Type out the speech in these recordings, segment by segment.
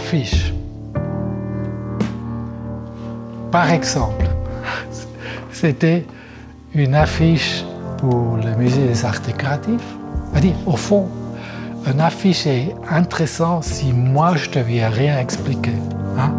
affiche. Par exemple, c'était une affiche pour le musée des arts décoratifs. C'est-à-dire, au fond, une affiche est intéressante si moi je ne devais rien expliquer. Hein?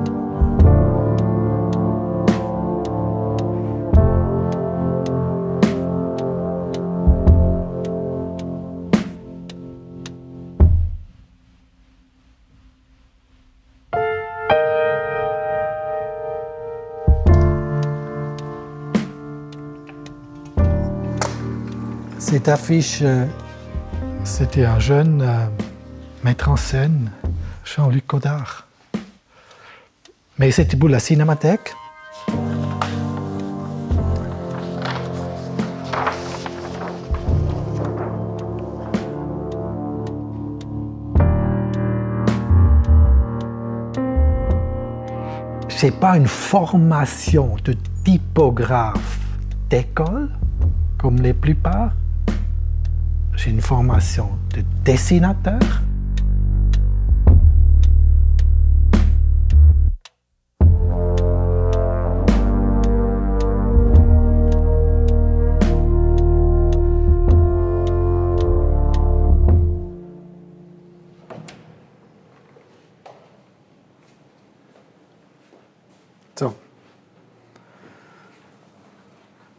Cette affiche, c'était un jeune metteur en scène, Jean-Luc Godard. Mais c'était pour la Cinémathèque. Je n'ai pas une formation de typographe d'école, comme les plupart. J'ai une formation de dessinateur.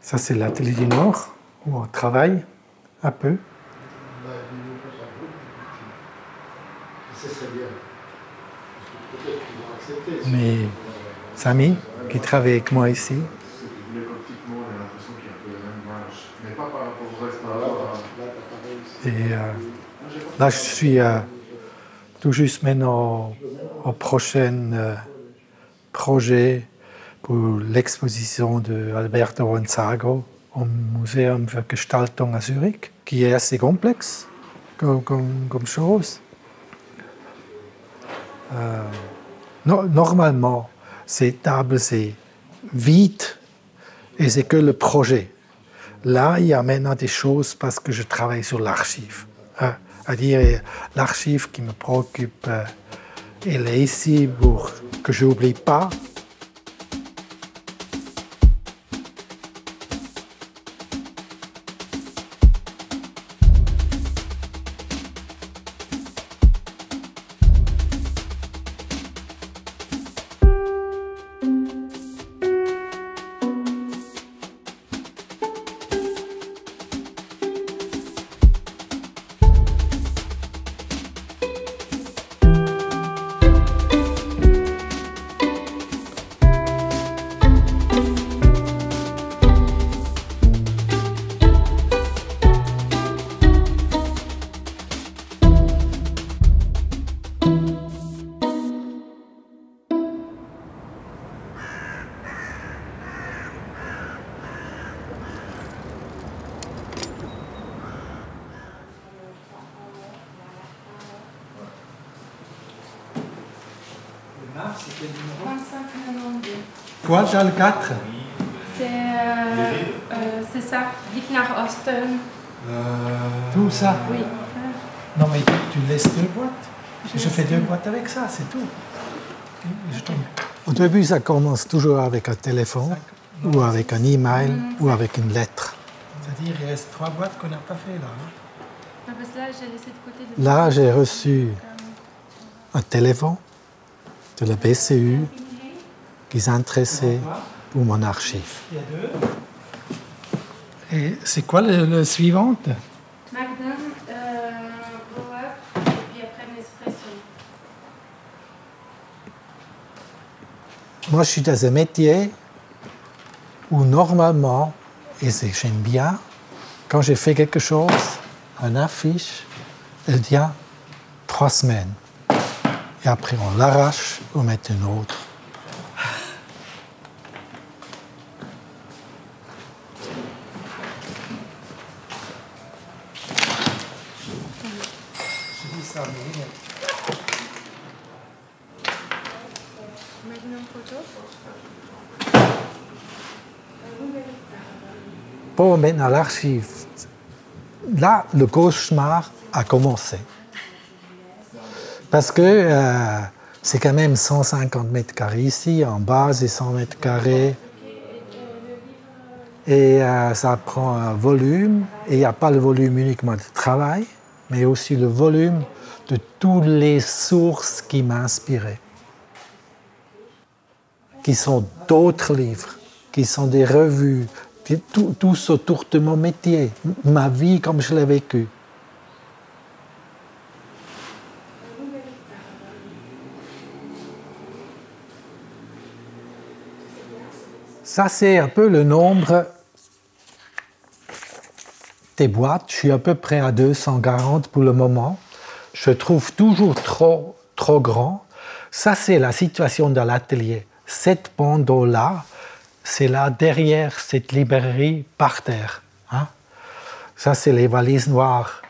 Ça, c'est l'atelier du Nord, où on travaille un peu. Mes amis qui travaillent avec moi ici. Et là, je suis tout juste maintenant au prochain projet pour l'exposition de Alberto Gonzago au Muséum für Gestaltung à Zurich, qui est assez complexe comme chose. Normalement, ces tables, c'est vide et c'est que le projet. Là, il y a maintenant des choses parce que je travaille sur l'archive. C'est-à-dire, l'archive qui me préoccupe, elle est ici pour que je n'oublie pas. C'est quel numéro 2592. Quoi, Charles 4? C'est ça, Blick nach Osten. Tout ça? Oui. Non, mais tu laisses 2 boîtes. Je fais 2 boîtes avec ça, c'est tout. Au début, ça commence toujours avec un téléphone, ou avec un email, ou avec une lettre. C'est-à-dire qu'il reste 3 boîtes qu'on n'a pas fait là. Hein? Parce que là, j'ai laissé de côté des... Là, j'ai reçu un téléphone de la BCU qui s'intéressait pour mon archive. Et c'est quoi le suivant? Magnum, Grow-Up, et puis après Nespresso. Moi, je suis dans un métier où normalement, et j'aime bien, quand j'ai fait quelque chose, une affiche, elle tient 3 semaines. Et après, on l'arrache, on met une autre. Magnum photo. Pour mettre dans l'archive, là, le cauchemar a commencé. Parce que C'est quand même 150 mètres carrés ici, en bas c'est 100 mètres carrés. Et ça prend un volume, et il n'y a pas le volume uniquement de travail, mais aussi le volume de toutes les sources qui m'inspiraient, qui sont d'autres livres, qui sont des revues, tous autour de mon métier, ma vie comme je l'ai vécue. Ça, c'est un peu le nombre des boîtes. Je suis à peu près à 240 pour le moment. Je trouve toujours trop grand. Ça, c'est la situation de l'atelier. Cette bandeau-là, c'est là derrière cette librairie par terre. Hein? Ça, c'est les valises noires.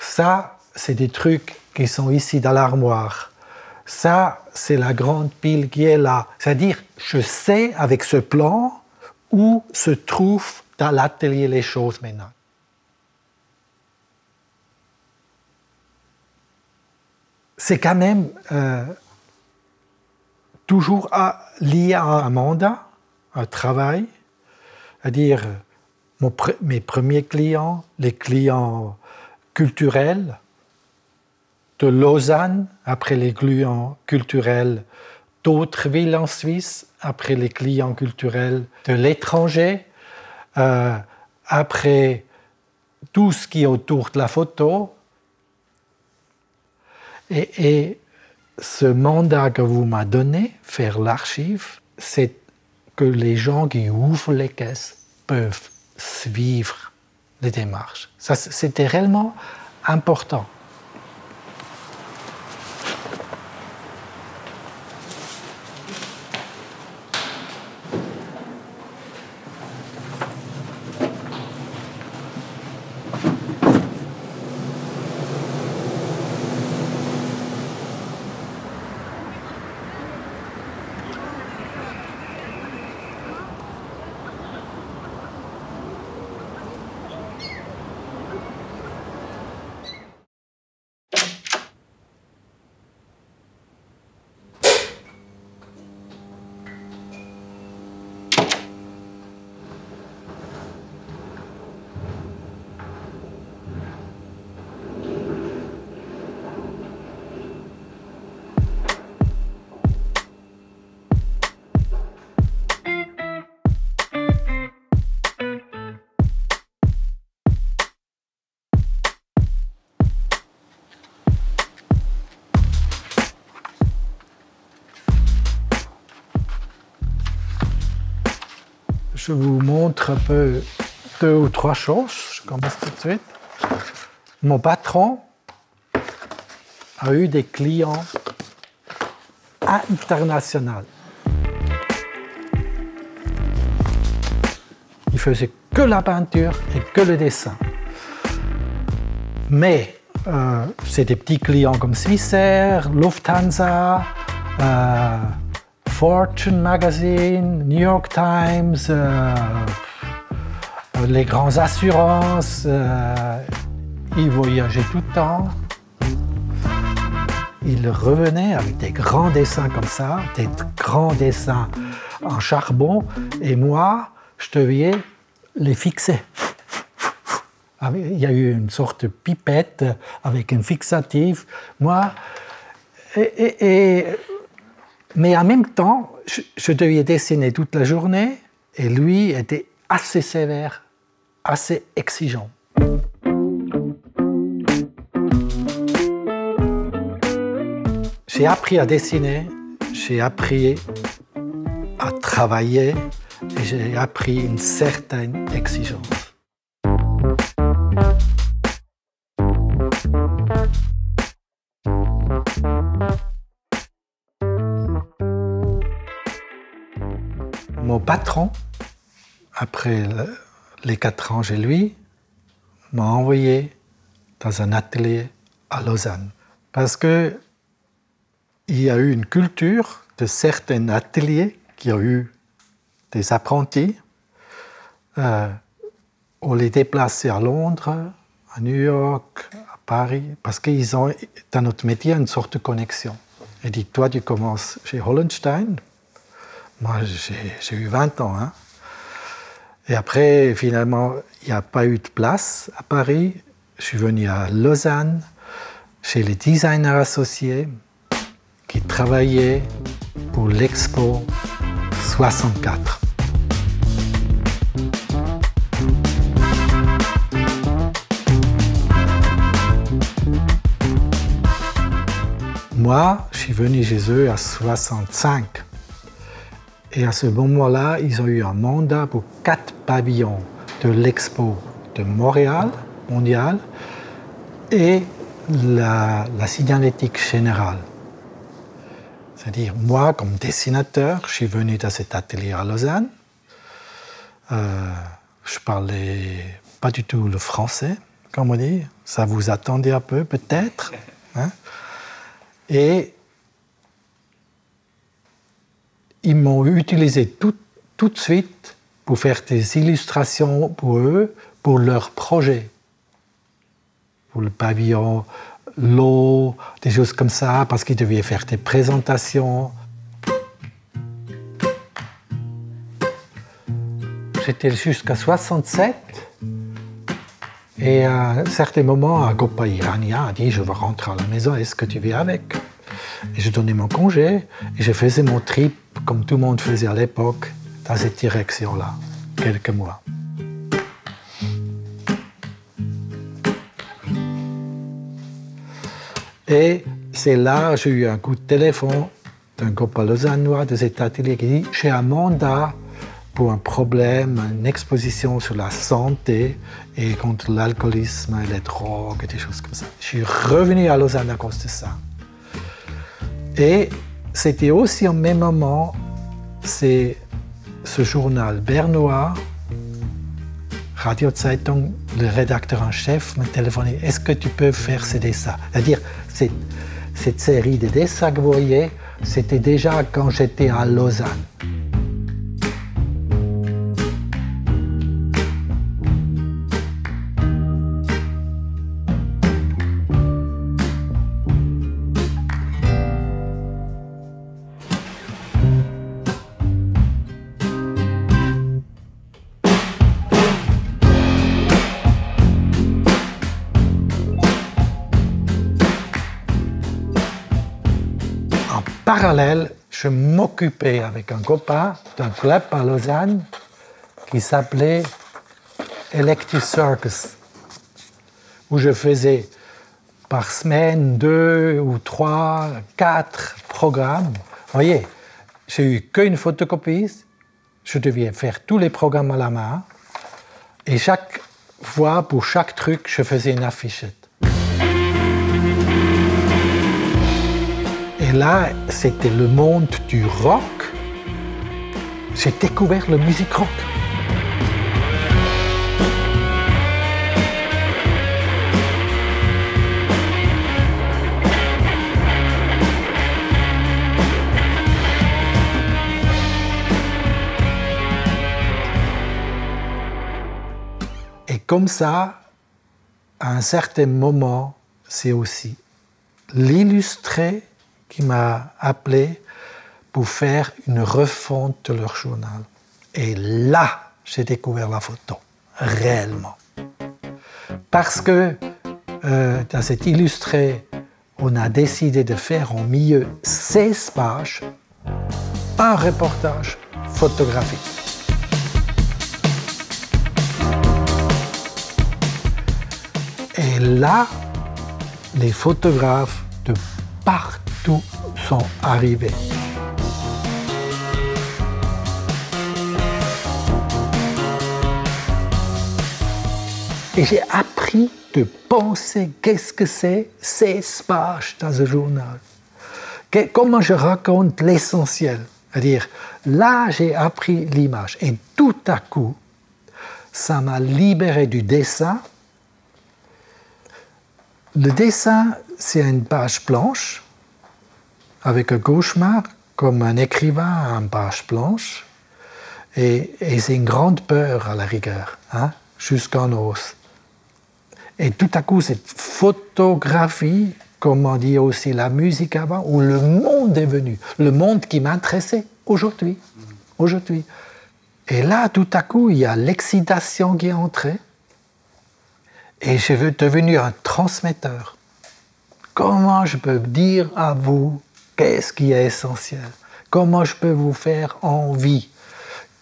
Ça, c'est des trucs qui sont ici dans l'armoire. Ça, c'est la grande pile qui est là. C'est-à-dire, je sais avec ce plan où se trouvent dans l'atelier les choses maintenant. C'est quand même toujours lié à un mandat, un travail, c'est-à-dire mes premiers clients, les clients culturels de Lausanne, après les clients culturels d'autres villes en Suisse, après les clients culturels de l'étranger, après tout ce qui est autour de la photo. Et ce mandat que vous m'avez donné, faire l'archive, c'est que les gens qui ouvrent les caisses peuvent suivre les démarches. Ça, c'était réellement important. Je vous montre un peu 2 ou 3 choses. Je commence tout de suite. Mon patron a eu des clients internationaux. Il faisait que la peinture et que le dessin. Mais c'est des petits clients comme Swissair, Lufthansa, Fortune Magazine, New York Times, les grandes assurances. Il voyageait tout le temps. Il revenait avec des grands dessins comme ça, des grands dessins en charbon, et moi, je devais les fixer. Il y a eu une sorte de pipette avec un fixatif. Moi, mais en même temps, je devais dessiner toute la journée, et lui était assez sévère, assez exigeant. J'ai appris à dessiner, j'ai appris à travailler, et j'ai appris une certaine exigence. Mon patron, après les 4 ans chez lui, m'a envoyé dans un atelier à Lausanne. Parce qu'il y a eu une culture de certains ateliers qui ont eu des apprentis. On les déplaçait à Londres, à New York, à Paris, parce qu'ils ont, dans notre métier, une sorte de connexion. Il dit, toi, tu commences chez Hollenstein. Moi, j'ai eu 20 ans. Hein. Et après, finalement, il n'y a pas eu de place à Paris. Je suis venu à Lausanne, chez les designers associés qui travaillaient pour l'Expo 64. Moi, je suis venu chez eux à 65. Et à ce moment-là, ils ont eu un mandat pour 4 pavillons de l'Expo de Montréal, mondiale, et la signalétique générale. C'est-à-dire, moi, comme dessinateur, je suis venu dans cet atelier à Lausanne. Je parlais pas du tout le français, comme on dit. Ça vous attendait un peu, peut-être. Hein? Et ils m'ont utilisé tout de suite pour faire des illustrations pour eux, pour leur projet. Pour le pavillon, l'eau, des choses comme ça, parce qu'ils devaient faire des présentations. J'étais jusqu'à 67. Et à un certain moment, un copain iranien a dit « Je veux rentrer à la maison, est-ce que tu viens avec ?» Et je donnais mon congé et je faisais mon trip, comme tout le monde faisait à l'époque, dans cette direction-là, quelques mois. Et c'est là que j'ai eu un coup de téléphone d'un copain lausannois de cet atelier qui dit « J'ai un mandat pour un problème, une exposition sur la santé et contre l'alcoolisme et les drogues et des choses comme ça. » Je suis revenu à Lausanne à cause de ça. Et c'était aussi au même moment, c'est ce journal bernois, Radio Zeitung, le rédacteur en chef m'a téléphoné. Est-ce que tu peux faire ces dessins? C'est-à-dire, cette série de dessins que vous voyez, c'était déjà quand j'étais à Lausanne. Parallèle, je m'occupais avec un copain d'un club à Lausanne qui s'appelait Electric Circus, où je faisais par semaine 2 ou 3, 4 programmes. Vous voyez, j'ai eu qu'une photocopie, je devais faire tous les programmes à la main, et chaque fois, pour chaque truc, je faisais une affichette. Et là, c'était le monde du rock. J'ai découvert la musique rock. Et comme ça, à un certain moment, c'est aussi l'illustré qui m'a appelé pour faire une refonte de leur journal. Et là, j'ai découvert la photo, réellement. Parce que dans cet illustré, on a décidé de faire au milieu 16 pages, un reportage photographique. Et là, les photographes de partout sont arrivés. Et j'ai appris de penser qu'est-ce que c'est 16 pages dans un journal. Comment je raconte l'essentiel. C'est-à-dire, là, j'ai appris l'image. Et tout à coup, ça m'a libéré du dessin. Le dessin, c'est une page blanche, avec un cauchemar, comme un écrivain à une page blanche. Et c'est une grande peur à la rigueur, hein, jusqu'en os. Et tout à coup, cette photographie comment dire aussi, la musique avant, où le monde est venu, le monde qui m'intéressait aujourd'hui. Aujourd'hui. Et là, tout à coup, il y a l'excitation qui est entrée, et je suis devenu un transmetteur. Comment je peux dire à vous qu'est-ce qui est essentiel? Comment je peux vous faire envie?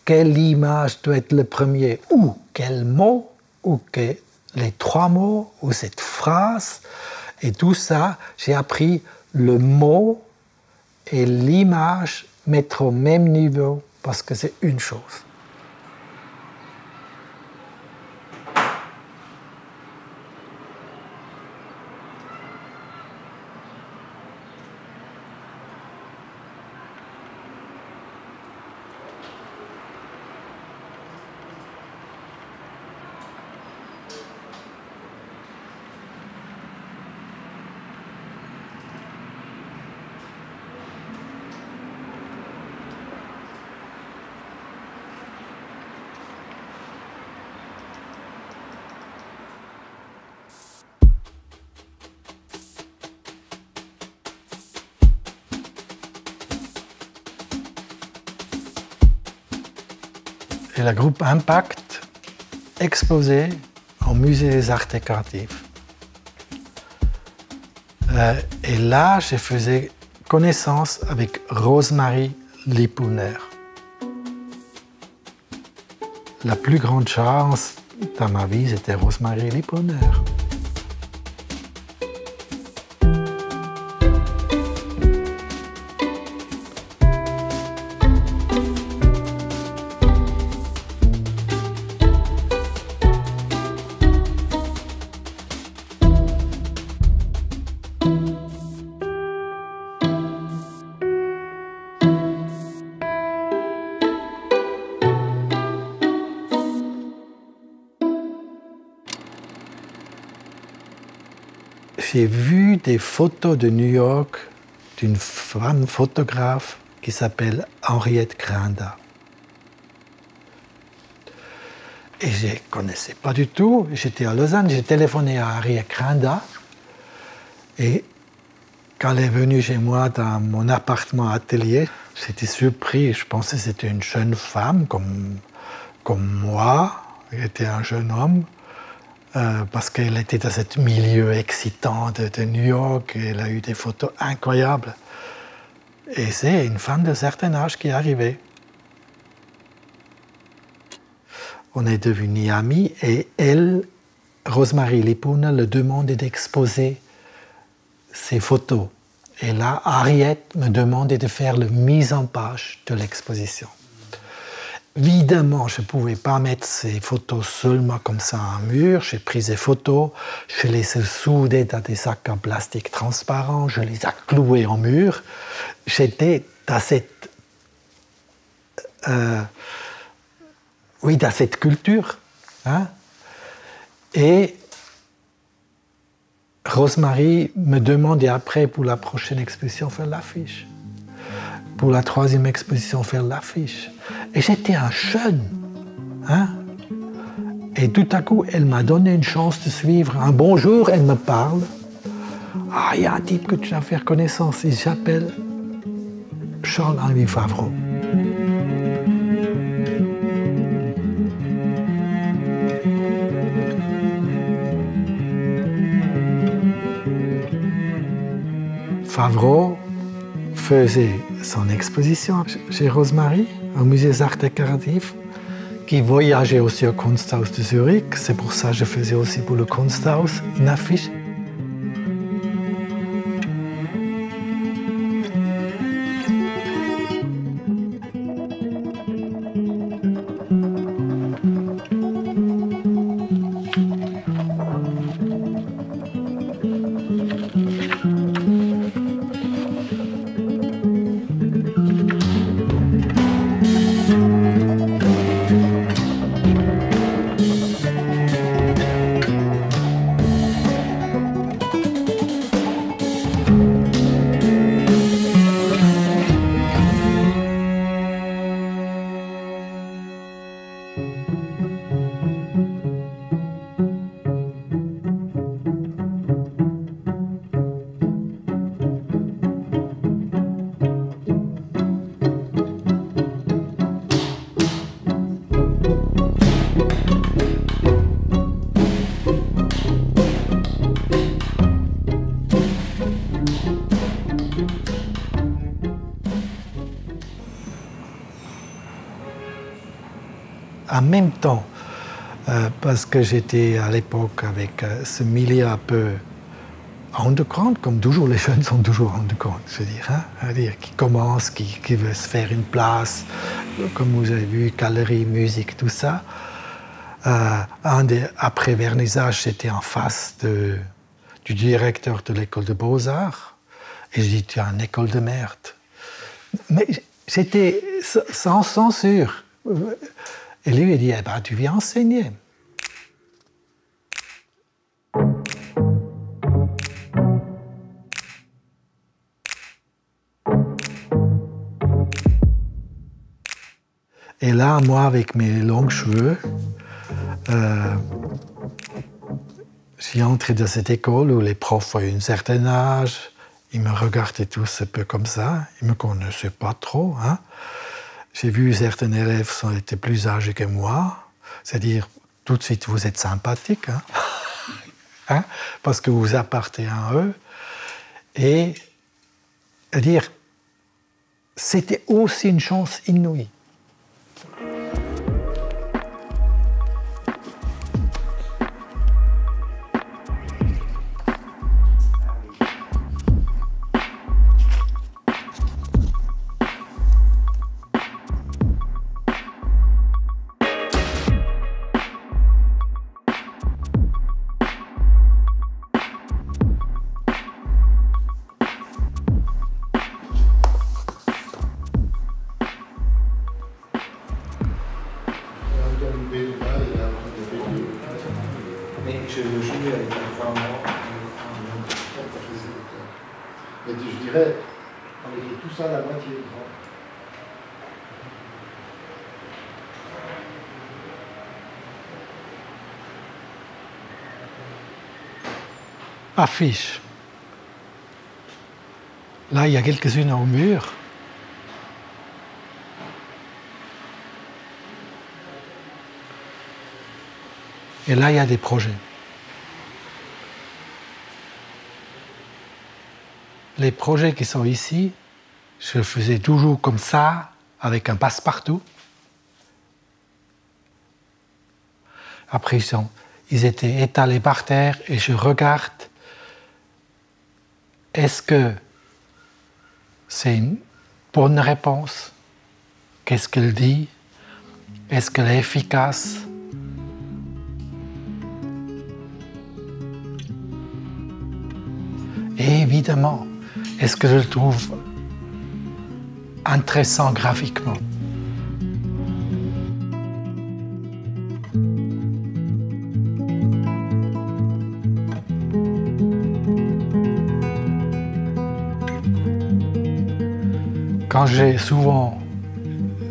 Quelle image doit être le premier? Ou quel mot? Ou les 3 mots? Ou cette phrase? Et tout ça, j'ai appris le mot et l'image mettre au même niveau parce que c'est une chose. Et le groupe Impact exposait au Musée des Arts Décoratifs. Et là, je faisais connaissance avec Rosemarie Lipouner. La plus grande chance dans ma vie, c'était Rosemarie Lipouner. J'ai vu des photos de New York d'une femme photographe qui s'appelle Henriette Granda. Et je ne connaissais pas du tout. J'étais à Lausanne, j'ai téléphoné à Henriette Granda. Et quand elle est venue chez moi dans mon appartement atelier, j'étais surpris. Je pensais que c'était une jeune femme comme moi. Elle était un jeune homme. Parce qu'elle était dans ce milieu excitant de New York, et elle a eu des photos incroyables. Et c'est une femme de certain âge qui est arrivée. On est devenus amis et elle, Rosemarie Lipouner, le demandait d'exposer ses photos. Et là, Henriette me demandait de faire la mise en page de l'exposition. Évidemment, je ne pouvais pas mettre ces photos seulement comme ça à un mur. J'ai pris ces photos, je les ai soudées dans des sacs en plastique transparent, je les ai clouées au mur. J'étais dans cette, dans cette culture. Hein? Et Rosemarie me demandait après, pour la prochaine exposition, faire l'affiche. Pour la 3e exposition, faire l'affiche. Et j'étais un jeune. Hein? Et tout à coup, elle m'a donné une chance de suivre. Un bonjour, elle me parle. Ah, il y a un type que tu dois faire connaissance. Il s'appelle Charles-Henri Favreau. Favreau faisait son exposition chez Rosemarie, au Musée des Arts Décoratifs, qui voyageait aussi au Kunsthaus de Zurich. C'est pour ça que je faisais aussi pour le Kunsthaus une affiche. en même temps, parce que j'étais à l'époque avec ce milieu un peu underground, comme toujours les jeunes sont toujours underground, je veux dire, qui commencent, qui veulent se faire une place, comme vous avez vu, galerie, musique, tout ça. Après vernissage, j'étais en face du directeur de l'école de Beaux-Arts, et je dis, tu as une école de merde. Mais j'étais sans censure. Et lui, il dit, eh ben, tu viens enseigner. Et là, moi, avec mes longs cheveux, je suis entré dans cette école où les profs ont un certain âge. Ils me regardaient tous un peu comme ça. Ils ne me connaissaient pas trop. Hein. J'ai vu certains élèves qui étaient plus âgés que moi. C'est-à-dire, tout de suite, vous êtes sympathique. Hein. Hein? Parce que vous appartenez à eux. Et dire, c'était aussi une chance inouïe. Et je dirais, on était tout ça à la moitié du temps. Affiche. Là, il y a quelques-unes au mur. Et là, il y a des projets. Les projets qui sont ici, je le faisais toujours comme ça, avec un passe-partout. Après, ils étaient étalés par terre et je regarde, est-ce que c'est une bonne réponse? Qu'est-ce qu'elle dit? Est-ce qu'elle est efficace? Et évidemment, est-ce que je le trouve intéressant graphiquement? Quand j'ai souvent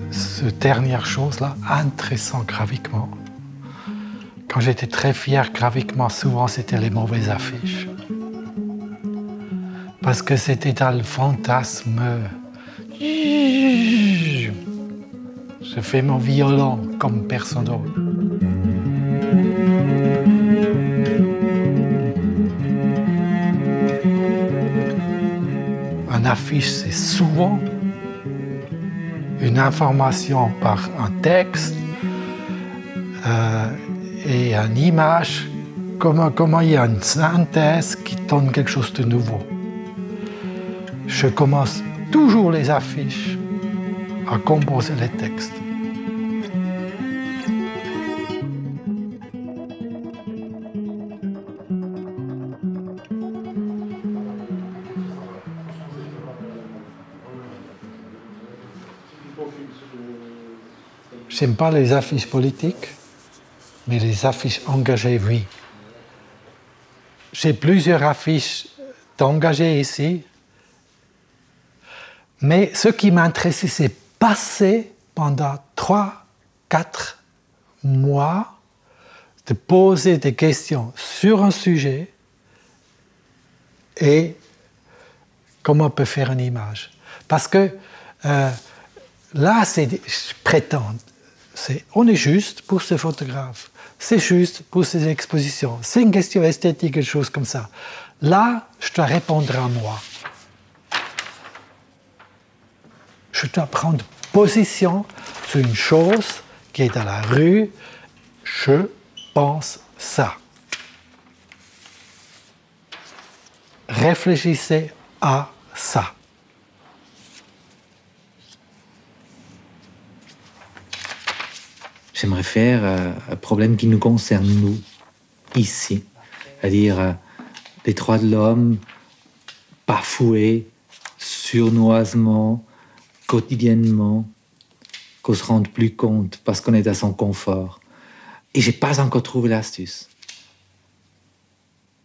cette dernière chose-là, intéressant graphiquement, quand j'étais très fier graphiquement, souvent c'était les mauvaises affiches. Parce que c'était dans le fantasme. Je fais mon violon comme personne d'autre. Une affiche, c'est souvent une information par un texte et une image, comment il y a une synthèse qui donne quelque chose de nouveau. Je commence toujours les affiches à composer les textes. J'aime pas les affiches politiques, mais les affiches engagées, oui. J'ai plusieurs affiches d'engagés ici. Mais ce qui m'intéressait, c'est passer pendant 3-4 mois de poser des questions sur un sujet et comment on peut faire une image. Parce que là, je prétends, on est juste pour ce photographe, c'est juste pour ces expositions, c'est une question esthétique, quelque chose comme ça. Là, je dois répondre à moi. Je dois prendre position sur une chose qui est dans la rue, je pense ça. Réfléchissez à ça. J'aimerais faire un problème qui nous concerne, nous, ici. C'est-à-dire les droits de l'homme bafoués, surnoisement, quotidiennement, qu'on se rende plus compte parce qu'on est à son confort. Et je n'ai pas encore trouvé l'astuce.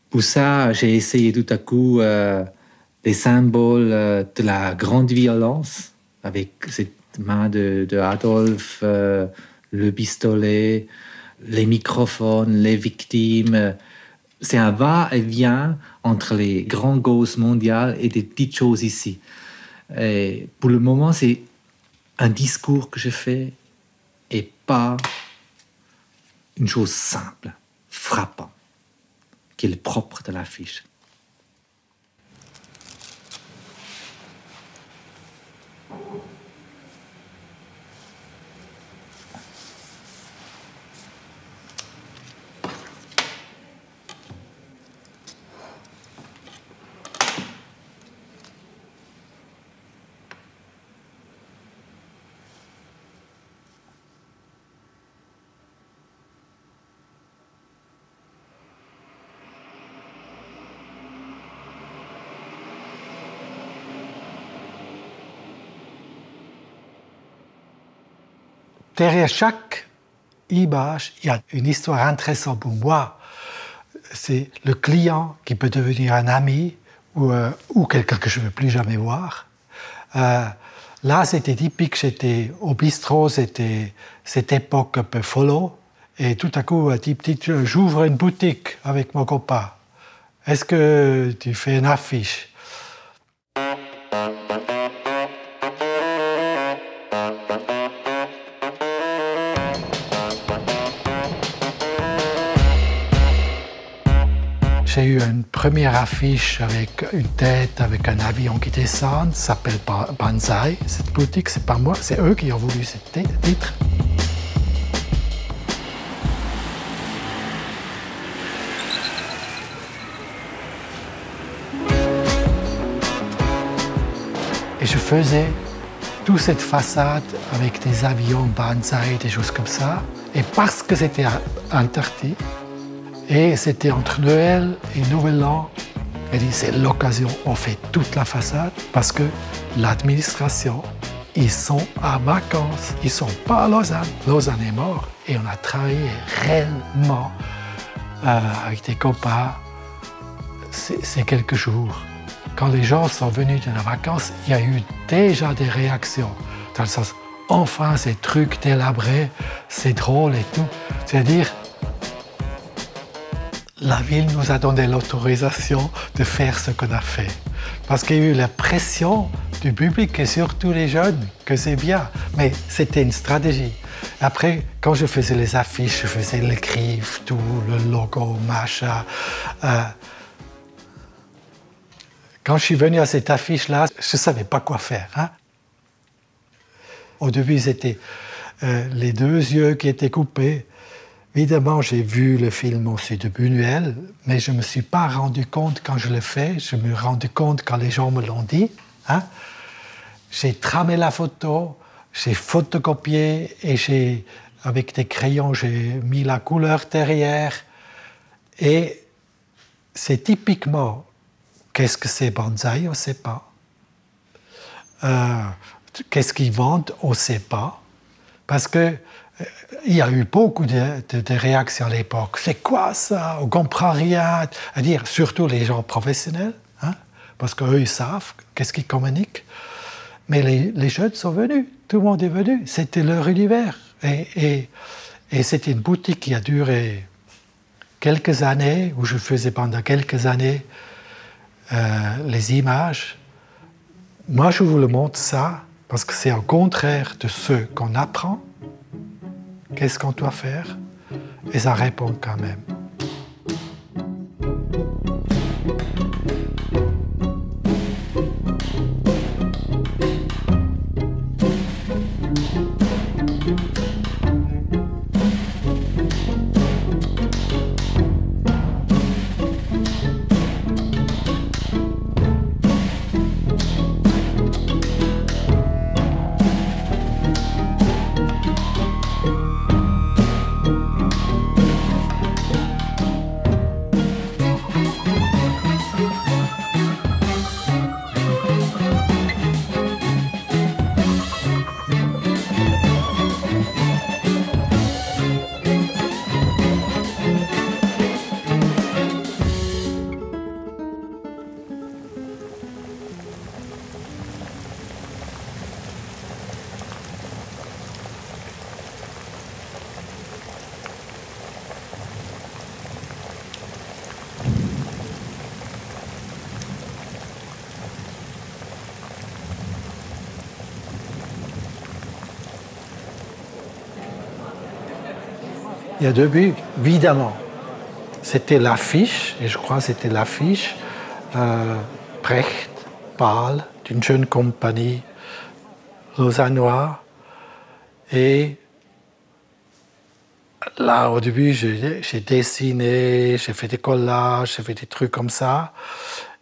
Pour ça, j'ai essayé tout à coup des symboles de la grande violence, avec cette main de Adolphe, le pistolet, les microphones, les victimes. C'est un va-et-vient entre les grandes causes mondiales et des petites choses ici. Et pour le moment, c'est un discours que je fais et pas une chose simple, frappante, qui est le propre de l'affiche. Derrière chaque image, il y a une histoire intéressante pour moi. C'est le client qui peut devenir un ami ou quelqu'un que je ne veux plus jamais voir. Là, c'était typique, j'étais au bistrot, c'était cette époque un peu follow. Et tout à coup, j'ouvre une boutique avec mon copain. Est-ce que tu fais une affiche ? J'ai eu une première affiche avec une tête, avec un avion qui descend, ça s'appelle Banzai. Cette boutique, c'est pas moi, c'est eux qui ont voulu ce titre. Et je faisais toute cette façade avec des avions Banzai, des choses comme ça. Et parce que c'était interdit, et c'était entre Noël et Nouvel An. Elle dit, c'est l'occasion, on fait toute la façade parce que l'administration, ils sont à vacances, ils ne sont pas à Lausanne. Lausanne est mort et on a travaillé réellement avec des copains. C'est quelques jours. Quand les gens sont venus de la vacances, il y a eu déjà des réactions. Dans le sens, enfin, ces trucs délabrés, c'est drôle et tout. C'est-à-dire, la ville nous a donné l'autorisation de faire ce qu'on a fait. Parce qu'il y a eu la pression du public et surtout les jeunes, que c'est bien. Mais c'était une stratégie. Après, quand je faisais les affiches, je faisais les griffes, tout, le logo, machin. Quand je suis venu à cette affiche-là, je ne savais pas quoi faire. Hein? Au début, c'était les deux yeux qui étaient coupés. Évidemment, j'ai vu le film aussi de Buñuel, mais je ne me suis pas rendu compte quand je l'ai fait. Je me suis rendu compte quand les gens me l'ont dit. Hein? J'ai tramé la photo, j'ai photocopié et avec des crayons, j'ai mis la couleur derrière. Et c'est typiquement, qu'est-ce que c'est Banzai? On ne sait pas. Qu'est-ce qu'ils vendent? On ne sait pas. Parce que il y a eu beaucoup de réactions à l'époque. C'est quoi ça? On ne comprend rien. À dire, surtout les gens professionnels, hein? Parce qu'eux, ils savent qu'est-ce qu'ils communiquent. Mais les jeunes sont venus. Tout le monde est venu. C'était leur univers. Et c'était une boutique qui a duré quelques années, où je faisais pendant quelques années les images. Moi, je vous le montre ça, parce que c'est au contraire de ce qu'on apprend. Qu'est-ce qu'on doit faire? Et ça répond quand même. Il y a 2 buts, évidemment. C'était l'affiche, et je crois que c'était l'affiche, Brecht, pâle, d'une jeune compagnie lausannoise. Et là, au début, j'ai dessiné, j'ai fait des collages, j'ai fait des trucs comme ça.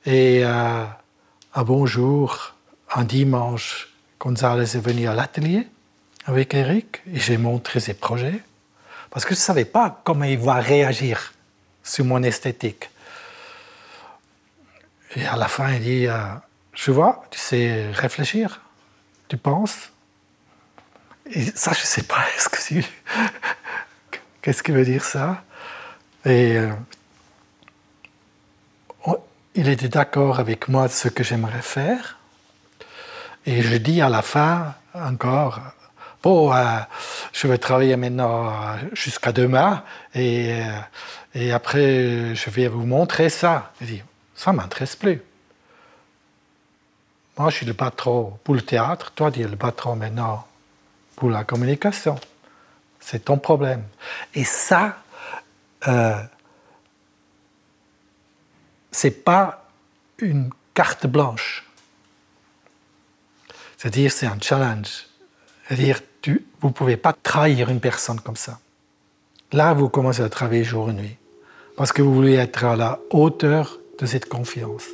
Et un bon jour, un dimanche, González est venu à l'atelier avec Eric et j'ai montré ses projets parce que je ne savais pas comment il va réagir sur mon esthétique. Et à la fin, il dit je vois, tu sais réfléchir, tu penses. Et ça, je ne sais pas, qu'est-ce que veut dire ça? Et il était d'accord avec moi de ce que j'aimerais faire. Et je dis à la fin encore, bon, je vais travailler maintenant jusqu'à demain et après je vais vous montrer ça. Il dit, ça ne m'intéresse plus. Moi, je suis le patron pour le théâtre, toi, tu es le patron maintenant pour la communication. C'est ton problème. Et ça, c'est pas une carte blanche. C'est-à-dire, c'est un challenge. C'est-à-dire, vous ne pouvez pas trahir une personne comme ça. Là, vous commencez à travailler jour et nuit. Parce que vous voulez être à la hauteur de cette confiance.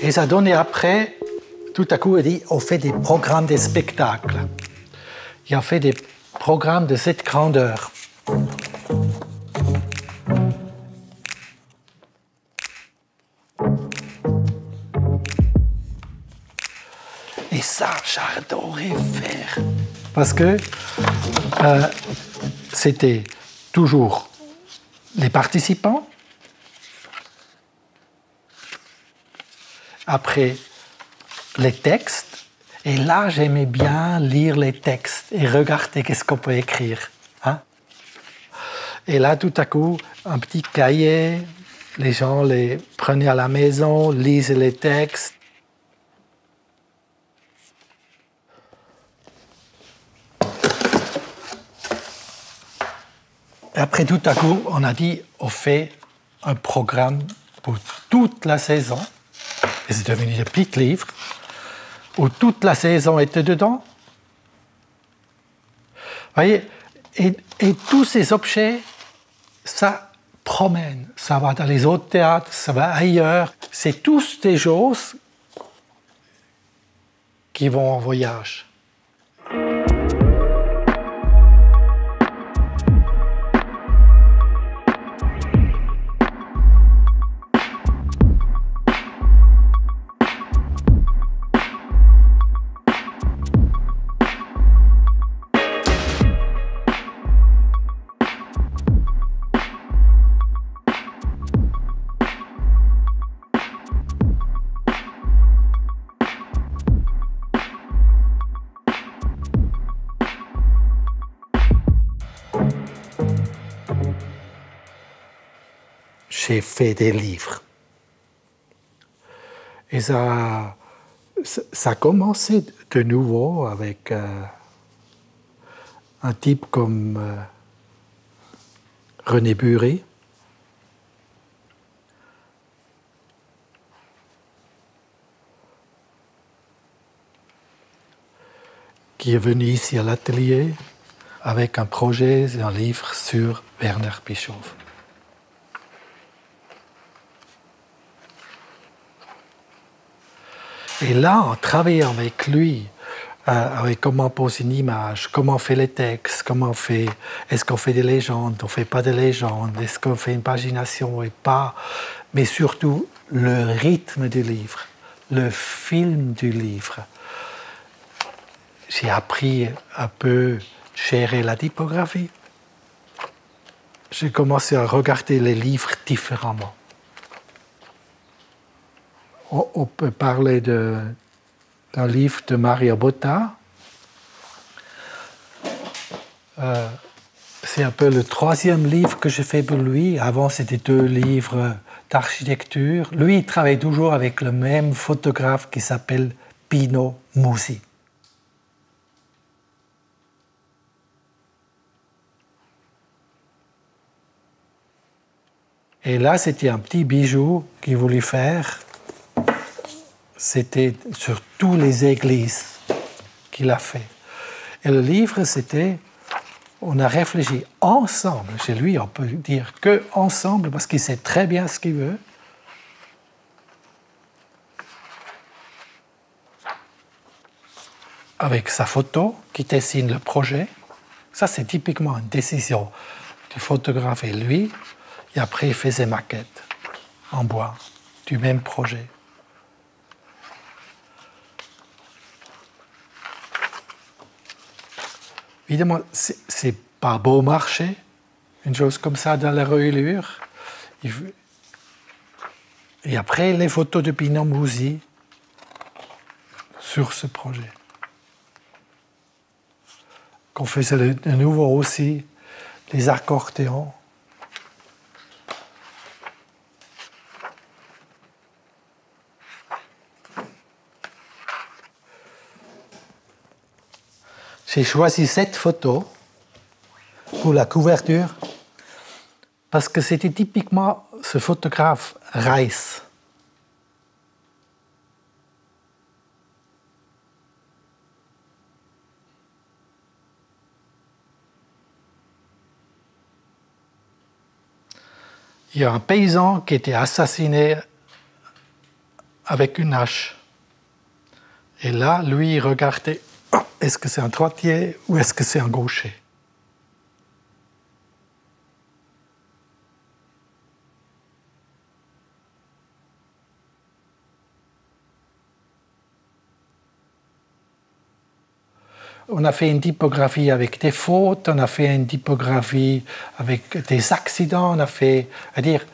Et ça a donné après, tout à coup, il dit, on fait des programmes de spectacles. Il a fait des programmes de cette grandeur. Et ça, j'adorais faire. Parce que c'était toujours les participants. Après, les textes. Et là, j'aimais bien lire les textes et regarder qu'est-ce qu'on peut écrire. Hein? Et là, tout à coup, un petit cahier, les gens les prenaient à la maison, lisaient les textes. Et après, tout à coup, on a dit, on fait un programme pour toute la saison. Et c'est devenu des petits livres où toute la saison était dedans. Vous voyez, et tous ces objets, ça promène, ça va dans les autres théâtres, ça va ailleurs. C'est tous des choses qui vont en voyage. J'ai fait des livres. Et ça a commencé de nouveau avec un type comme René Bury. Qui est venu ici à l'atelier avec un projet, un livre sur Werner Bischof. Et là, en travaillant avec lui, avec comment on pose une image, comment on fait les textes, comment on fait, est-ce qu'on fait des légendes, on ne fait pas de légendes, est-ce qu'on fait une pagination et pas, mais surtout le rythme du livre, le film du livre. J'ai appris un peu à gérer la typographie. J'ai commencé à regarder les livres différemment. On peut parler d'un livre de Mario Botta. C'est un peu le 3e livre que j'ai fait pour lui. Avant, c'était 2 livres d'architecture. Lui, il travaille toujours avec le même photographe qui s'appelle Pino Musi. Et là, c'était un petit bijou qu'il voulait faire. C'était sur toutes les églises qu'il a fait. Et le livre, c'était... On a réfléchi ensemble. Chez lui, on peut dire que ensemble, parce qu'il sait très bien ce qu'il veut. Avec sa photo qui dessine le projet. Ça, c'est typiquement une décision du photographe et lui. Et après, il fait ses maquettes en bois du même projet. Évidemment, c'est pas beau marché, une chose comme ça dans la reliure. Et après, les photos de Pino Musi sur ce projet. Qu'on faisait de nouveau aussi les accordéons. J'ai choisi cette photo pour la couverture parce que c'était typiquement ce photographe Reiss. Il y a un paysan qui était assassiné avec une hache. Et là, lui, il regardait. Est-ce que c'est un droitier ou est-ce que c'est un gaucher? On a fait une typographie avec des fautes, on a fait une typographie avec des accidents, on a fait, c'est-à-dire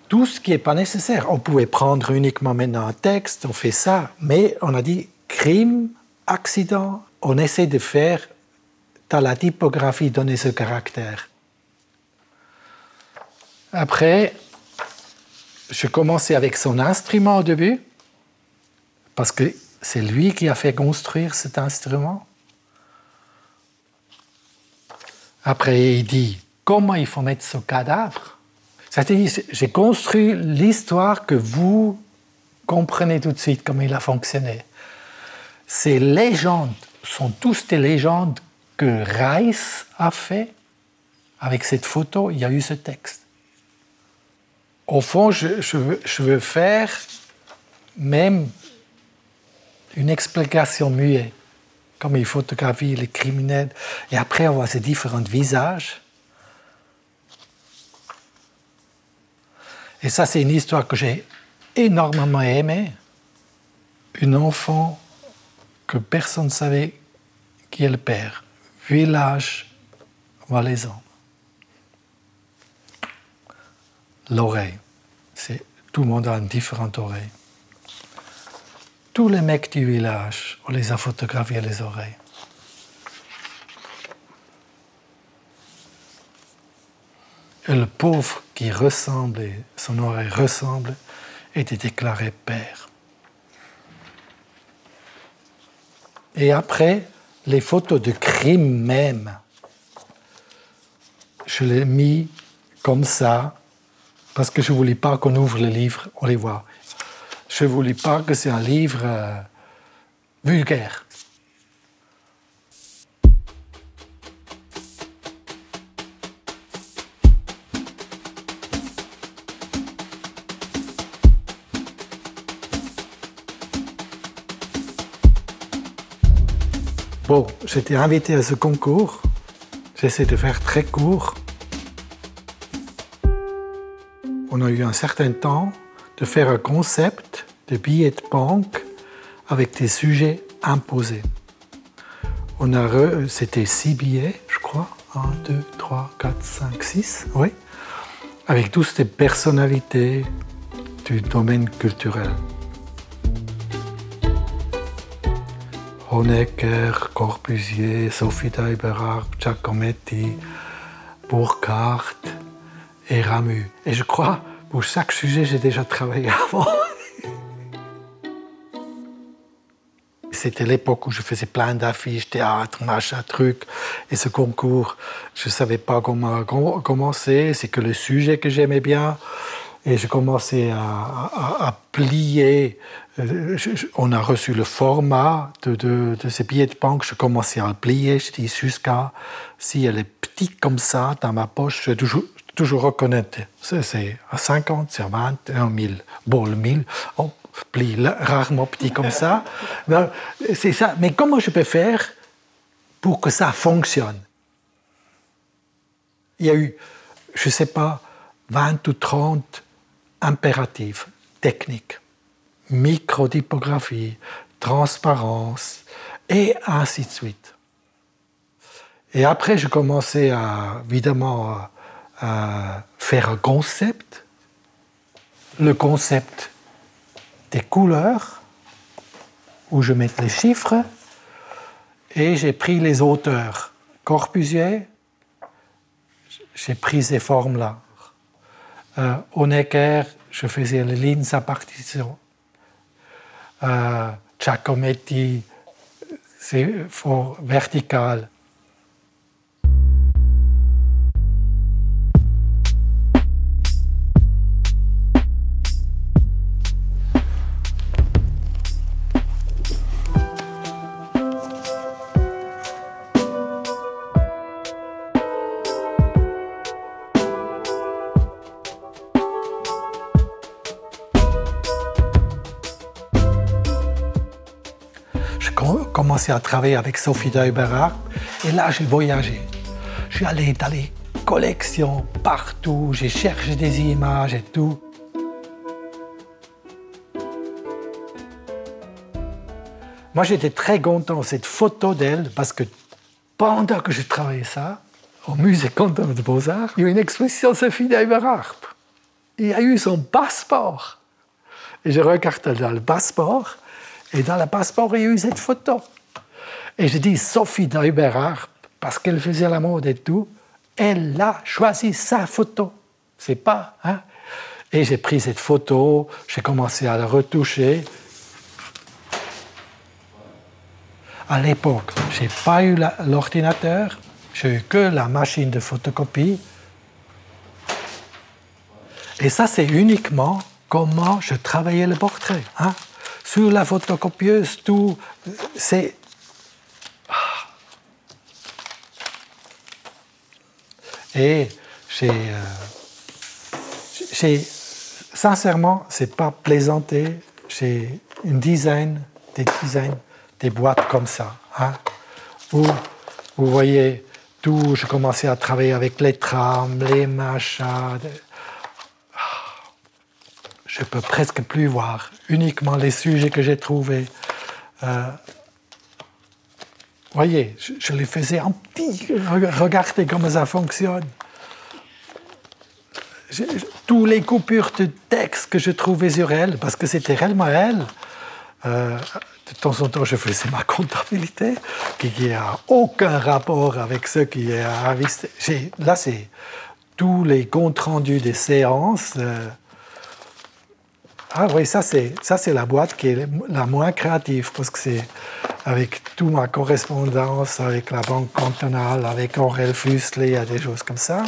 tout ce qui n'est pas nécessaire. On pouvait prendre uniquement maintenant un texte, on fait ça, mais on a dit crime, accident, on essaie de faire, dans la typographie, donner ce caractère. Après, je commençais avec son instrument au début, parce que c'est lui qui a fait construire cet instrument. Après, il dit comment il faut mettre ce cadavre. C'est-à-dire, j'ai construit l'histoire que vous comprenez tout de suite comment il a fonctionné. Ces légendes sont tous des légendes que Reiss a fait. Avec cette photo, il y a eu ce texte. Au fond, je veux faire même une explication muette, comme il photographie les criminels. Et après, on voit ces différents visages. Et ça, c'est une histoire que j'ai énormément aimée. Un enfant que personne ne savait qui est le père. Village valaisan. L'oreille. Tout le monde a une différente oreille. Tous les mecs du village, on les a photographiés les oreilles. Et le pauvre qui ressemblait, son oreille ressemble, était déclaré père. Et après, les photos de crime même, je les ai mis comme ça, parce que je ne voulais pas qu'on ouvre le livre, on les voit. Je ne voulais pas que c'est un livre vulgaire. Bon, j'étais invité à ce concours. J'essaie de faire très court. On a eu un certain temps de faire un concept de billet de banque avec des sujets imposés. C'était 6 billets, je crois. 1, 2, 3, 4, 5, 6, oui. Avec tous des personnalités du domaine culturel. Honecker, Corbusier, Sophie d'Eberhard, Giacometti, Burckhardt et Ramu. Et je crois, Pour chaque sujet, j'ai déjà travaillé avant. C'était l'époque où je faisais plein d'affiches, théâtre, machin, truc. Et ce concours, je ne savais pas comment commencer. C'est que le sujet que j'aimais bien. Et je commençais à plier. On a reçu le format de ces billets de banque. Je commençais à le plier. Je dis jusqu'à, si elle est petite comme ça, dans ma poche, je toujours reconnaître. C'est à 50, c'est à 20, 1000. Bon, le 1000, on plie rarement petit comme ça. C'est ça. Mais comment je peux faire pour que ça fonctionne? Il y a eu, je ne sais pas, 20 ou 30 impératifs techniques. Microtypographie, transparence, et ainsi de suite. Et après, je commençais évidemment à faire un concept. Le concept des couleurs, où je mets les chiffres, et j'ai pris les auteurs. Corbusier, j'ai pris ces formes-là. Honegger, je faisais les lignes à partition. Giacometti, c'est fort vertical. Commencé à travailler avec Sophie d'Euberhardt et là j'ai voyagé. Je suis allé dans les collections partout, j'ai cherché des images et tout. Moi j'étais très content de cette photo d'elle parce que pendant que je travaillais ça, au musée Condom de Beaux-Arts, il y a eu une exposition de Sophie d'Euberhardt. Il a eu son passeport. Et je regarde dans le passeport. Et dans le passeport, il y a eu cette photo. Et je dis, Sophie d'Euberhardt, parce qu'elle faisait la mode et tout, elle a choisi sa photo. C'est pas, hein? Et j'ai pris cette photo, j'ai commencé à la retoucher. À l'époque, je n'ai pas eu l'ordinateur, j'ai eu que la machine de photocopie. Et ça, c'est uniquement comment je travaillais le portrait, hein? Sur la photocopieuse, tout, c'est... Et sincèrement, c'est pas plaisanter, j'ai des boîtes comme ça, hein, où vous voyez tout, je commençais à travailler avec les trames, les machins. Je peux presque plus voir, uniquement les sujets que j'ai trouvés. Voyez, je les faisais en petit, regardez comment ça fonctionne. Tous les coupures de texte que je trouvais sur elle, parce que c'était réellement elle, de temps en temps je faisais ma comptabilité, qui n'a aucun rapport avec ce qui est à vista. Là, c'est tous les comptes rendus des séances. Ah oui, ça c'est la boîte qui est la moins créative, parce que c'est avec toute ma correspondance avec la Banque cantonale, avec Aurel Fustlé, il y a des choses comme ça.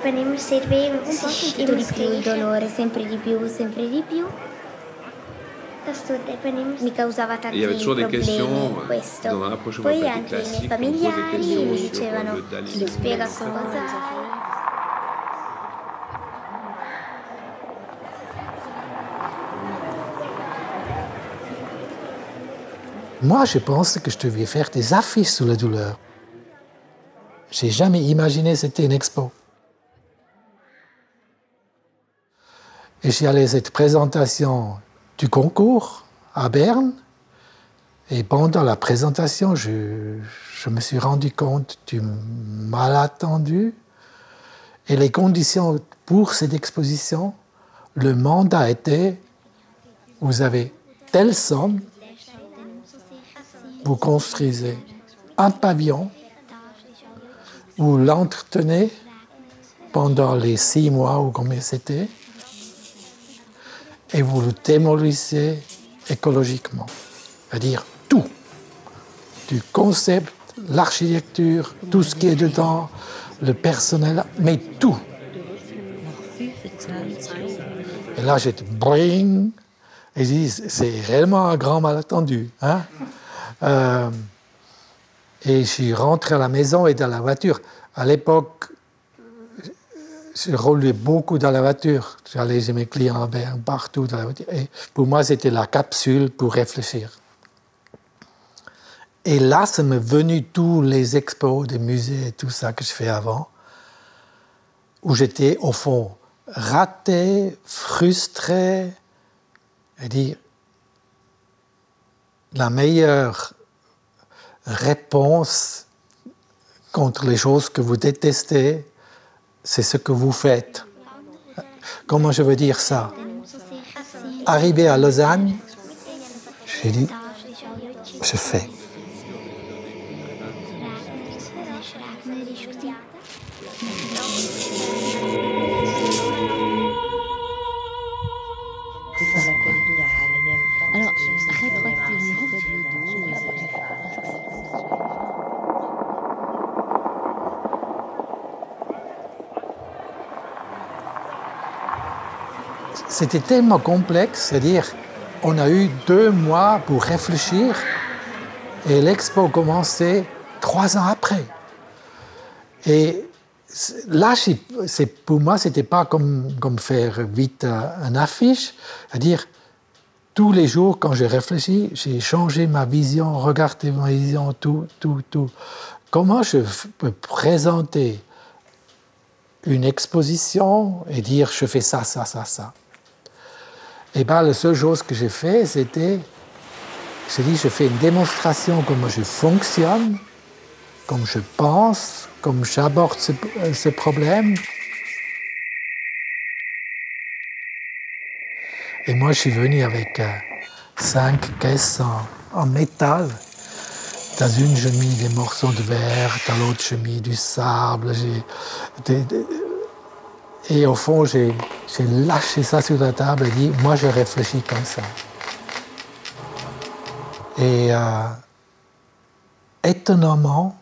Prendere sempre, si scende di più il dolore, sempre di più, sempre di più. mi causava tanti il y avait toujours des questions problemi questo. dans l'approche Poi homéopathique anche i miei classique, on pose des familiari questions mi sur dicevano le Dalí. spiega cosa. Moi, je pense que je devais faire des affiches sur la douleur. J'ai jamais imaginé que c'était une expo. Et j'ai allé à cette présentation du concours à Berne. Et pendant la présentation, je me suis rendu compte du malentendu et les conditions pour cette exposition. Le mandat était, vous avez telle somme, vous construisez un pavillon, vous l'entretenez pendant les 6 mois ou combien c'était, et vous le démolissez écologiquement. C'est-à-dire tout, du concept, l'architecture, tout ce qui est dedans, le personnel, mais tout. Et là, j'étais bring, et je dis, c'est réellement un grand malentendu. Hein? Et je suis rentré à la maison et dans la voiture. À l'époque, je roulais beaucoup dans la voiture. J'allais chez mes clients à Berne, partout dans la voiture. Et pour moi, c'était la capsule pour réfléchir. Et là, ça m'est venu tous les expos des musées et tout ça que je fais avant, où j'étais au fond raté, frustré, et dire la meilleure réponse contre les choses que vous détestez, c'est ce que vous faites. Comment je veux dire ça? Arrivé à Lausanne, j'ai dit, je fais. Alors, rétroactivement, c'était tellement complexe, c'est-à-dire on a eu 2 mois pour réfléchir et l'expo commençait 3 ans après. Et là, pour moi, ce n'était pas comme faire vite une affiche, c'est-à-dire tous les jours, quand j'ai réfléchi, j'ai changé ma vision, regardé ma vision, tout. Comment je peux présenter une exposition et dire je fais ça. Et bien, la seule chose que j'ai fait, c'était, j'ai dit, je fais une démonstration comment je fonctionne, comme je pense, comme j'aborde ce problème. Et moi, je suis venu avec 5 caisses en métal. Dans une, j'ai mis des morceaux de verre, dans l'autre, j'ai mis du sable. Et au fond, j'ai lâché ça sur la table et dit, moi, je réfléchis comme ça. Et étonnamment,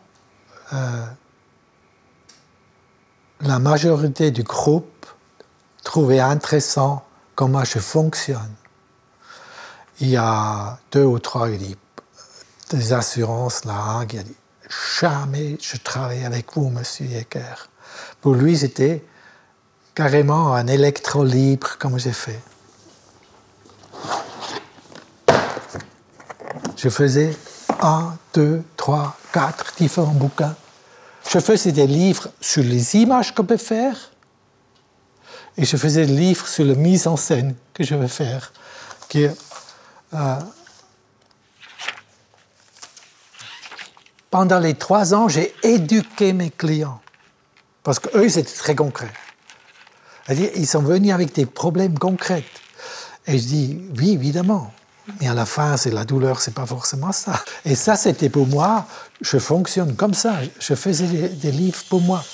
la majorité du groupe trouvait intéressant comment je fonctionne. Il y a 2 ou 3 qui disent, des assurances là, qui a dit, jamais je travaille avec vous, monsieur Ecker. Pour lui, c'était carrément un électro-libre, comme j'ai fait. Je faisais 1, 2, 3, 4 différents bouquins. Je faisais des livres sur les images qu'on peut faire et je faisais des livres sur la mise en scène que je vais faire. Pendant les 3 ans, j'ai éduqué mes clients parce qu'eux, c'était très concret. C'est-à-dire, ils sont venus avec des problèmes concrets. Et je dis, oui, évidemment. Mais à la fin, c'est la douleur, c'est pas forcément ça. Et ça, c'était pour moi, je fonctionne comme ça. Je faisais des livres pour moi.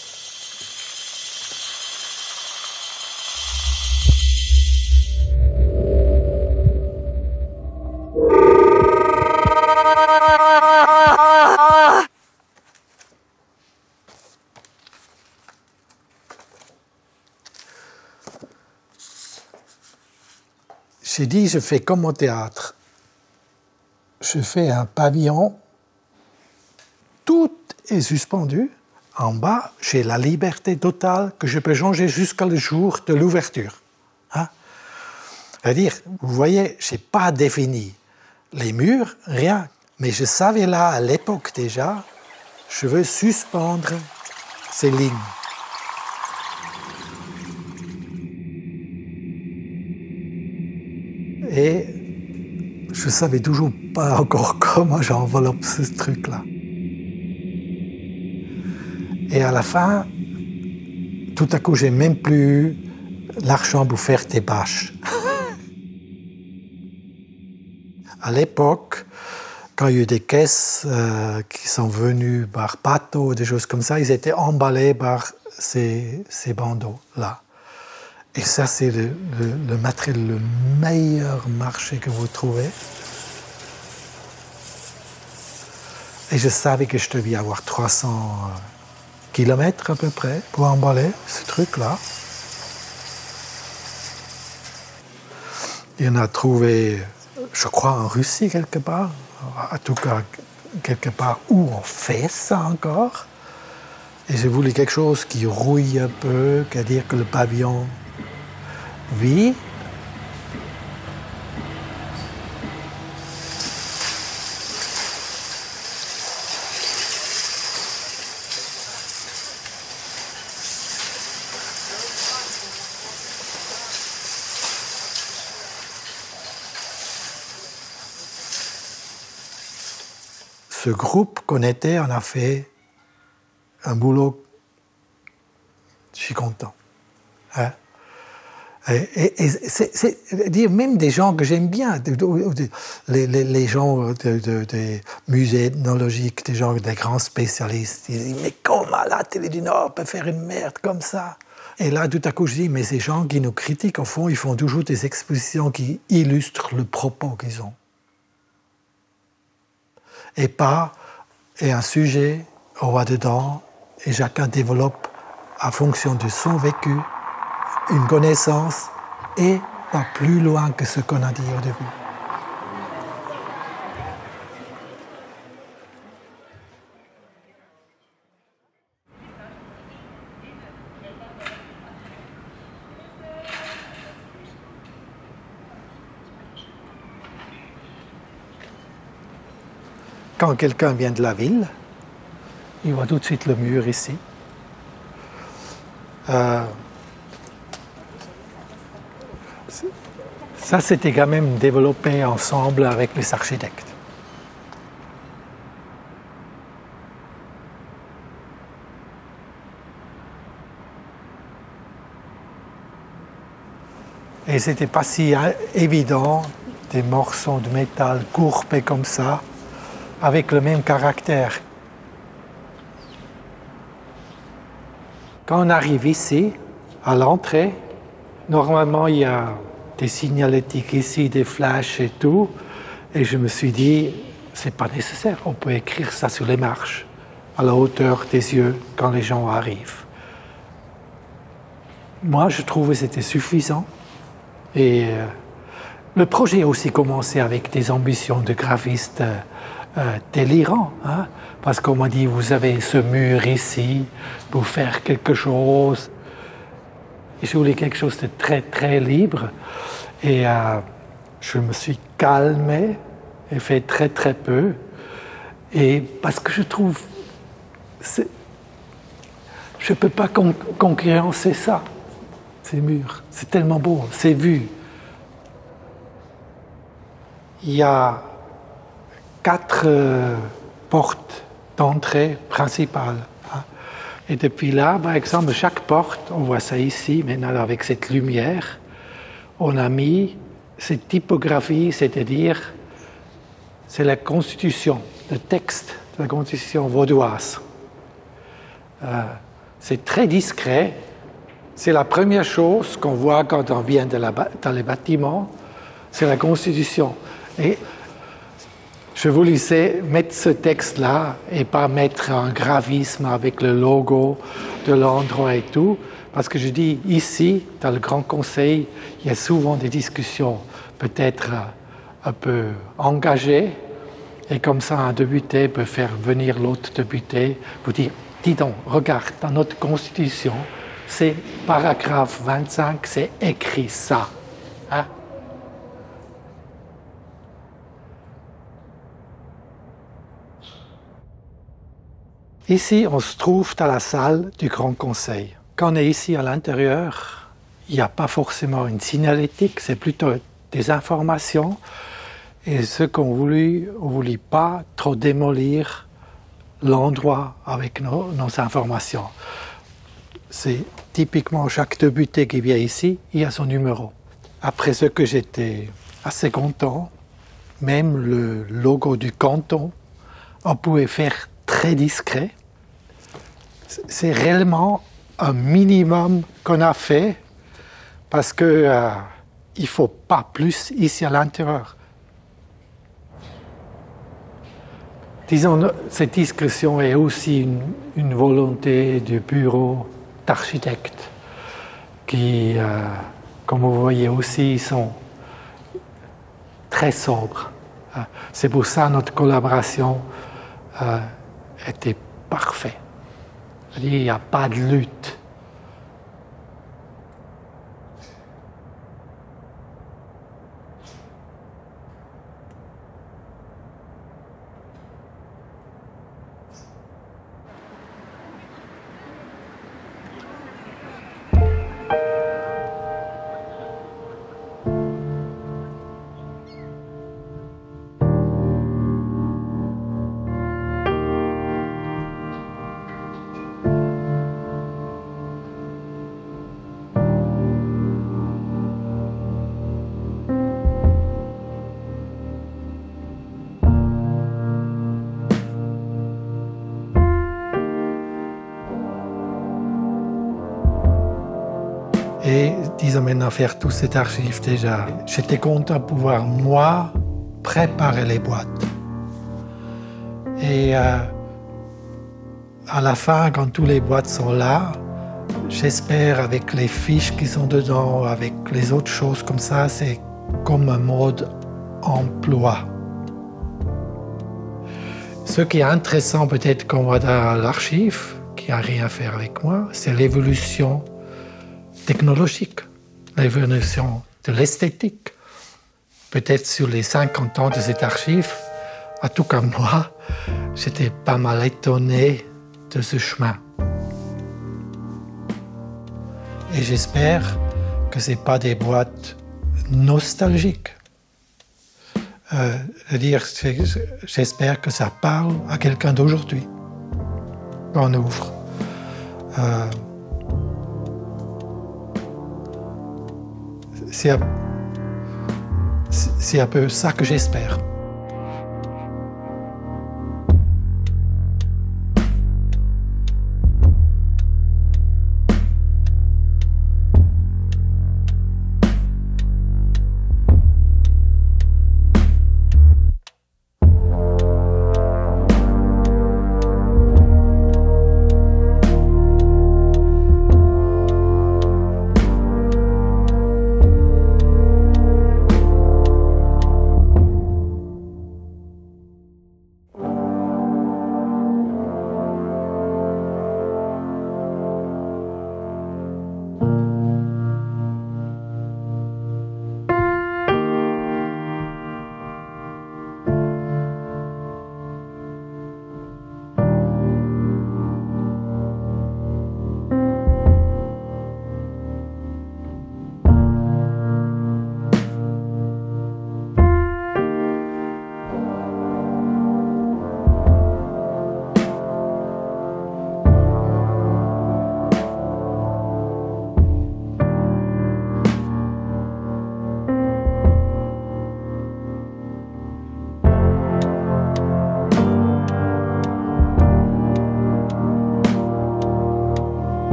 j'ai dit, je fais comme au théâtre. Je fais un pavillon, tout est suspendu. En bas, j'ai la liberté totale que je peux changer jusqu'au jour de l'ouverture. Hein? C'est-à-dire, vous voyez, je n'ai pas défini les murs, rien. Mais je savais là, à l'époque déjà, je veux suspendre ces lignes. Et je ne savais toujours pas encore comment j'enveloppe ce truc-là. Et à la fin, tout à coup, j'ai même plus eu l'argent pour faire des bâches. À l'époque, quand il y a eu des caisses qui sont venues par bateau, des choses comme ça, ils étaient emballés par ces bandeaux-là. Et ça, c'est le matériel, le meilleur marché que vous trouvez. Et je savais que je devais avoir 300 kilomètres à peu près pour emballer ce truc-là. Il y en a trouvé, je crois, en Russie quelque part. En tout cas, quelque part où on fait ça encore. Et j'ai voulu quelque chose qui rouille un peu, c'est-à-dire que le pavillon vit. Ce groupe qu'on était, on a fait un boulot, je suis content. Hein? Et c'est même des gens que j'aime bien, les gens des musées ethnologiques, des gens, des grands spécialistes, ils disent « Mais comment la télé du Nord peut faire une merde comme ça ?» Et là, tout à coup, je dis « Mais ces gens qui nous critiquent, au fond, ils font toujours des expositions qui illustrent le propos qu'ils ont. » Et un sujet, on va dedans, et chacun développe, en fonction de son vécu, une connaissance, et pas plus loin que ce qu'on a dit au début. Quand quelqu'un vient de la ville, il voit tout de suite le mur ici. Ça, c'était quand même développé ensemble avec les architectes. Et c'était pas si évident, des morceaux de métal courbés comme ça, avec le même caractère. Quand on arrive ici, à l'entrée, normalement il y a des signalétiques ici, des flashs et tout, et je me suis dit, c'est pas nécessaire, on peut écrire ça sur les marches, à la hauteur des yeux, quand les gens arrivent. Moi, je trouvais que c'était suffisant, et le projet a aussi commencé avec des ambitions de graphiste délirant, hein? Parce qu'on m'a dit, vous avez ce mur ici pour faire quelque chose. Et je voulais quelque chose de très, très libre. Et je me suis calmé et fait très, très peu. Et parce que je trouve, je ne peux pas concurrencer ça, ces murs. C'est tellement beau, c'est vu. Il y a 4 portes d'entrée principales. Hein. Et depuis là, par exemple, chaque porte, on voit ça ici, maintenant avec cette lumière, on a mis cette typographie, c'est-à-dire, c'est la Constitution, le texte de la Constitution vaudoise. C'est très discret. C'est la première chose qu'on voit quand on vient dans les bâtiments, c'est la Constitution. Et je voulais mettre ce texte-là et pas mettre un graphisme avec le logo de l'endroit et tout, parce que je dis ici, dans le Grand Conseil, il y a souvent des discussions. peut-être un peu engagé, et comme ça un député peut faire venir l'autre député pour dire « Dis donc, regarde, dans notre Constitution, c'est paragraphe 25, c'est écrit ça. Hein? » Ici, on se trouve dans la salle du Grand Conseil. Quand on est ici à l'intérieur, il n'y a pas forcément une signalétique, c'est plutôt des informations. Et ce qu'on voulait, on ne voulait pas trop démolir l'endroit avec nos informations. C'est typiquement chaque député qui vient ici, il a son numéro. Après ce que j'étais assez content, même le logo du canton, on pouvait faire très discret. C'est réellement un minimum qu'on a fait parce que il ne faut pas plus ici à l'intérieur. Disons, cette discrétion est aussi une volonté du bureau d'architectes qui, comme vous voyez aussi, sont très sobres. C'est pour ça que notre collaboration était parfaite. Il n'y a pas de lutte. Et disons maintenant faire tout cet archive déjà, j'étais content de pouvoir moi préparer les boîtes. Et à la fin, quand toutes les boîtes sont là, j'espère avec les fiches qui sont dedans, avec les autres choses comme ça, c'est comme un mode emploi. Ce qui est intéressant peut-être quand on va dans l'archive, qui n'a rien à faire avec moi, c'est l'évolution technologique, l'évolution de l'esthétique. Peut-être sur les 50 ans de cette archive, en tout cas moi, j'étais pas mal étonné de ce chemin. Et j'espère que ce n'est pas des boîtes nostalgiques. J'espère que ça parle à quelqu'un d'aujourd'hui quand on ouvre. C'est un peu ça que j'espère.